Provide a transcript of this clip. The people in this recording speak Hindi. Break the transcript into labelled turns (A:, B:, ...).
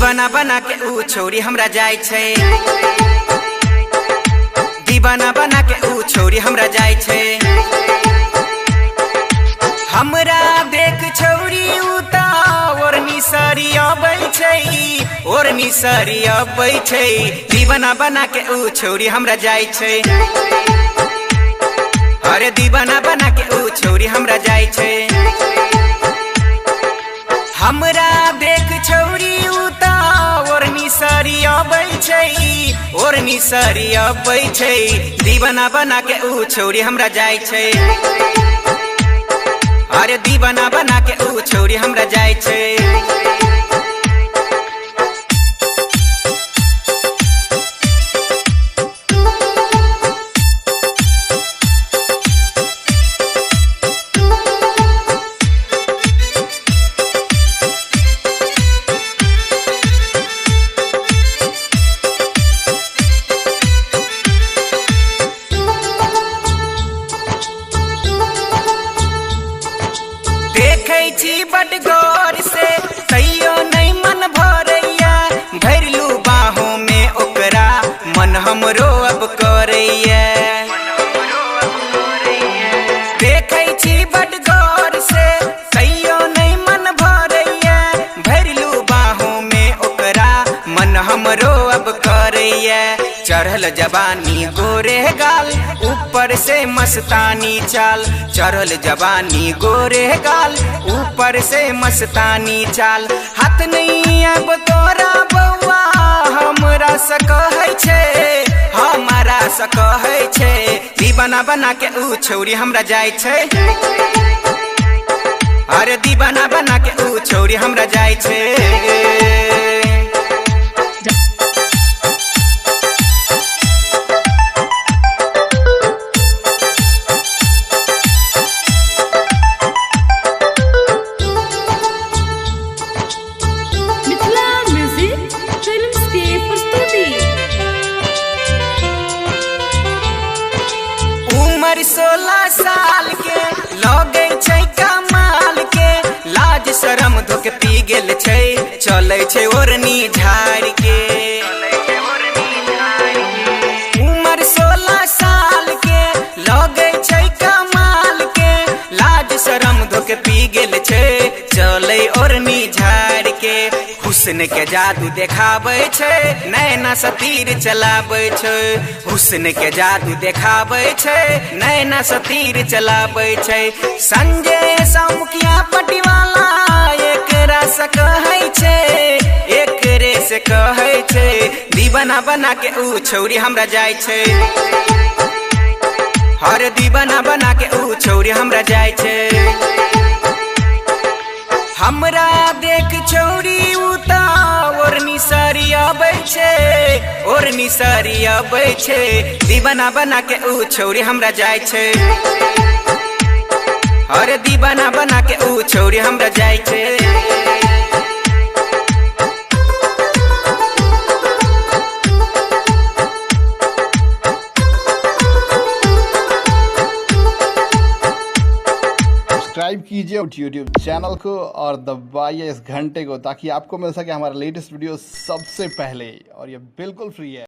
A: दीवाना बना के ऊ छोरी हमरा जाय छै, दीवाना बना के ऊ छोरी हमरा जाय छै। हमरा देख छोरी उता ओरनी सारी अबै छै, ओरनी सारी अबै छै। दीवाना बना के ऊ छोरी हमरा जाय छै, अरे दीवाना बना के ऊ छोरी हमरा जाय छै। हमरा देख छोरी उता ओरनी सारी अबै छै, ओरनी सारी अबै छै। दीवाना बना के ऊ छोरी हमरा जाय छै, अरे दीवाना बना के ऊ छोरी हमरा जाय छै। देखै छी बड गौर से तैयो नहीं मन भरैया, भरलू बाहों में ओकरा मन हमरो अब करैया। देखै छी बड गौर से तैयो नहीं मन भरैया, भरलू बाहों में ओकरा मन हमरो अब करैया। चढ़ल जवानी गोरे गाल ऊपर से मस्तानी चाल, चढ़ल जवानी गोरे गाल ऊपर से मस्तानी चाल। हाथ नहीं अब तोरा बउआ हमरा से कहै छै, हमारा से कहै छै। दीवाना बना के ऊ छोरी हमरा जाय छै, अरे दीवाना बना के ऊ छोरी हमरा जाय छै। उमर 16 साल के लगे छै कमाल के, लाज शरम धोके पी गेल छै, चलै छै ओरनी झाड़ के। उमर 16 साल के लगे छै कमाल के, लाज शरम धोके पी गेल छै, चलै ओरनी झाड़ के। हुस्न के जादू देखाबै छै, नैना से तीर चलाबै छै, हुस्न के जादू देखाबै छै, नैना से तीर चलाबै छै। संजय समुखिया पटिवाला एकरा से कहै छै, एकरे से कहै छै। दीवाना बना के ऊ छोरी हमरा जाय छै, हर दीवाना बना के ऊ छोरी हमरा जाय छै। हमरा देख छोरी उता ओरनी सारी अबै छै, ओरनी सारी अबै छै। दीवाना बना के ऊ छोरी हमरा जाय छै, अरे दीवाना बना के ऊ छोरी हमरा जाय छै।
B: सब्सक्राइब कीजिए YouTube चैनल को और दबाइए इस घंटे को ताकि आपको मिल सके हमारा लेटेस्ट वीडियो सबसे पहले, और ये बिल्कुल फ्री है।